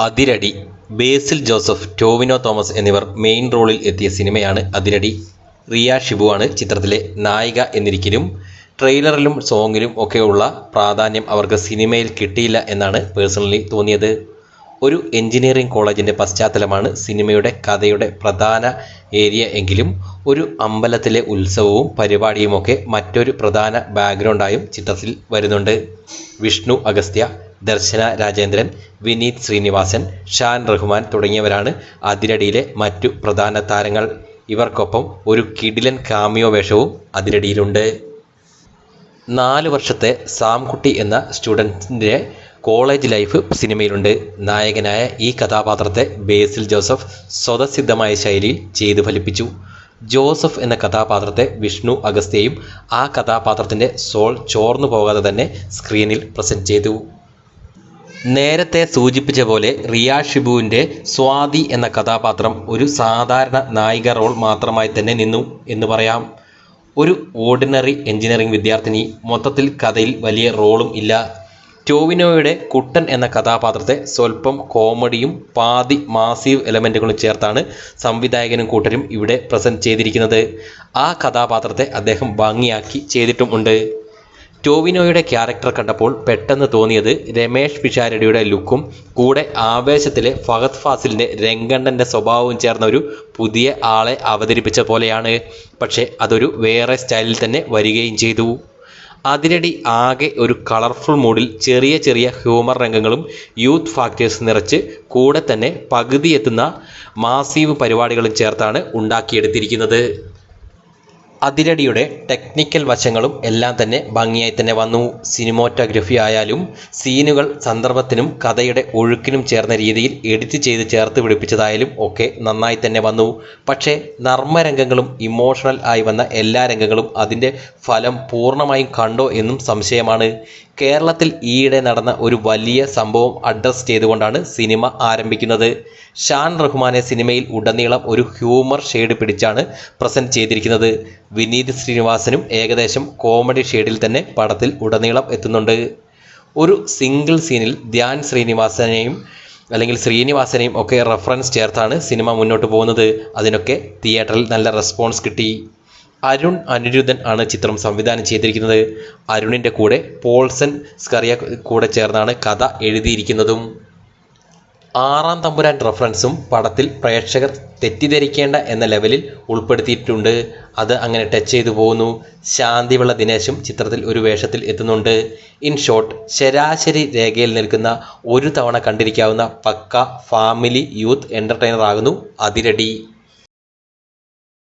അതിരടി. ബേസിൽ Joseph, Tovino Thomas എന്നിവർ main റോളിൽ എത്തിയ സിനിമയാണ് അതിരടി. റിയ ഷിബുവാണ് ചിത്രത്തിലെ നായിക എന്നിരിക്കലും ട്രെയിലറിലും സോങ്ങിലും ഒക്കെയുള്ള പ്രാധാന്യം അവർക്ക് സിനിമയിൽ കിട്ടിയില്ല എന്നാണ് പേഴ്സണലി തോന്നിയത്. ഒരു എഞ്ചിനീയറിംഗ് കോളേജിൻ്റെ പശ്ചാത്തലമാണ് സിനിമയുടെ കഥയുടെ പ്രധാന ഏരിയ എങ്കിലും ഒരു അമ്പലത്തിലെ ഉത്സവവും പരിപാടിയുമൊക്കെ മറ്റൊരു പ്രധാന ബാക്ക്ഗ്രൗണ്ടായും ചിത്രത്തിൽ വരുന്നുണ്ട്. വിഷ്ണു അഗസ്ത്യ, ദർശന രാജേന്ദ്രൻ, വിനീത് ശ്രീനിവാസൻ, ഷാൻ റഹ്മാൻ തുടങ്ങിയവരാണ് അതിരടിയിലെ മറ്റു പ്രധാന താരങ്ങൾ. ഇവർക്കൊപ്പം ഒരു കിടിലൻ കാമിയോ വേഷവും അതിരടിയിലുണ്ട്. 4 വർഷത്തെ സാംകുട്ടി എന്ന സ്റ്റുഡൻറ്റിൻ്റെ കോളേജ് ലൈഫ് സിനിമയിലുണ്ട്. നായകനായ ഈ കഥാപാത്രത്തെ ബേസിൽ ജോസഫ് സ്വതസിദ്ധമായ ശൈലിയിൽ ചെയ്തു ഫലിപ്പിച്ചു. ജോസഫ് എന്ന കഥാപാത്രത്തെ വിഷ്ണു അഗസ്ത്യയും ആ കഥാപാത്രത്തിൻ്റെ സോൾ ചോർന്നു പോകാതെ തന്നെ സ്ക്രീനിൽ പ്രസൻറ്റ് ചെയ്തു. നേരത്തെ സൂചിപ്പിച്ച പോലെ റിയ ഷിബുവിൻ്റെ സ്വാതി എന്ന കഥാപാത്രം ഒരു സാധാരണ നായിക റോൾ മാത്രമായി തന്നെ നിന്നു എന്ന് പറയാം. ഒരു ഓർഡിനറി എഞ്ചിനീയറിംഗ് വിദ്യാർത്ഥിനി, മൊത്തത്തിൽ കഥയിൽ വലിയ റോളും ഇല്ല. ടോവിനോയുടെ കുട്ടൻ എന്ന കഥാപാത്രത്തെ സ്വല്പം കോമഡിയും പാതി മാസീവ് എലമെൻറ്റുകളും ചേർത്താണ് സംവിധായകനും കൂട്ടരും ഇവിടെ പ്രസൻറ്റ് ചെയ്തിരിക്കുന്നത്. ആ കഥാപാത്രത്തെ അദ്ദേഹം ഭംഗിയാക്കി ചെയ്തിട്ടും ഉണ്ട്. ടോവിനോയുടെ ക്യാരക്ടർ കണ്ടപ്പോൾ പെട്ടെന്ന് തോന്നിയത് രമേഷ് പിഷാരടിയുടെ ലുക്കും കൂടെ ആവേശത്തിലെ ഫഹദ് ഫാസിലിൻ്റെ രംഗണ്ണൻ്റെ സ്വഭാവവും ചേർന്ന ഒരു പുതിയ ആളെ അവതരിപ്പിച്ച പോലെയാണ്. പക്ഷേ അതൊരു വേറെ സ്റ്റൈലിൽ തന്നെ വരികയും ചെയ്തു. അതിരടി ആകെ ഒരു കളർഫുൾ മൂഡിൽ ചെറിയ ചെറിയ ഹ്യൂമർ രംഗങ്ങളും യൂത്ത് ഫാക്ടേഴ്സ് നിറച്ച് കൂടെ തന്നെ പകുതി എത്തുന്ന മാസീവ് പരിപാടികളും ചേർത്താണ് ഉണ്ടാക്കിയെടുത്തിരിക്കുന്നത്. അതിരടിയുടെ ടെക്നിക്കൽ വശങ്ങളും എല്ലാം തന്നെ ഭംഗിയായി തന്നെ വന്നു. സിനിമോറ്റോഗ്രഫി ആയാലും സീനുകൾ സന്ദർഭത്തിനും കഥയുടെ ഒഴുക്കിനും ചേർന്ന രീതിയിൽ എഡിറ്റ് ചെയ്ത് ചേർത്ത് പിടിപ്പിച്ചതായാലും ഒക്കെ നന്നായി തന്നെ വന്നു. പക്ഷേ നർമ്മരംഗങ്ങളും ഇമോഷണൽ ആയി വന്ന എല്ലാ രംഗങ്ങളും അതിൻ്റെ ഫലം പൂർണ്ണമായും കണ്ടോ എന്നും സംശയമാണ്. കേരളത്തിൽ ഈയിടെ നടന്ന ഒരു വലിയ സംഭവം അഡ്രസ് ചെയ്തുകൊണ്ടാണ് സിനിമ ആരംഭിക്കുന്നത്. ഷാൻ റഹ്മാനെ സിനിമയിൽ ഉടനീളം ഒരു ഹ്യൂമർ ഷെയ്ഡ് പിടിച്ചാണ് പ്രസൻറ്റ് ചെയ്തിരിക്കുന്നത്. വിനീത് ശ്രീനിവാസനും ഏകദേശം കോമഡി ഷെയ്ഡിൽ തന്നെ പടത്തിൽ ഉടനീളം എത്തുന്നുണ്ട്. ഒരു സിംഗിൾ സീനിൽ ധ്യാൻ ശ്രീനിവാസനെയും ഒക്കെ റെഫറൻസ് ചേർത്താണ് സിനിമ മുന്നോട്ട് പോകുന്നത്. അതിനൊക്കെ തിയേറ്ററിൽ നല്ല റെസ്പോൺസ് കിട്ടി. അരുൺ അനിരുദ്ധൻ ആണ് ചിത്രം സംവിധാനം ചെയ്തിരിക്കുന്നത്. അരുണിൻ്റെ കൂടെ പോൾസൺ സ്കറിയ കൂടെ ചേർന്നാണ് കഥ എഴുതിയിരിക്കുന്നതും. 6-ാം തമ്പുരാൻ റെഫറൻസും പടത്തിൽ പ്രേക്ഷകർ തെറ്റിദ്ധരിക്കേണ്ട എന്ന ലെവലിൽ ഉൾപ്പെടുത്തിയിട്ടുണ്ട്. അത് അങ്ങനെ ടച്ച് ചെയ്തു പോകുന്നു. ശാന്തിവിള ദിനേശും ചിത്രത്തിൽ ഒരു വേഷത്തിൽ എത്തുന്നുണ്ട്. ഇൻ ഷോർട്ട്, ശരാശരി രേഖയിൽ നിൽക്കുന്ന ഒരു തവണ കണ്ടിരിക്കാവുന്ന പക്ക ഫാമിലി യൂത്ത് എൻ്റർടൈനർ ആകുന്നു അതിരടി.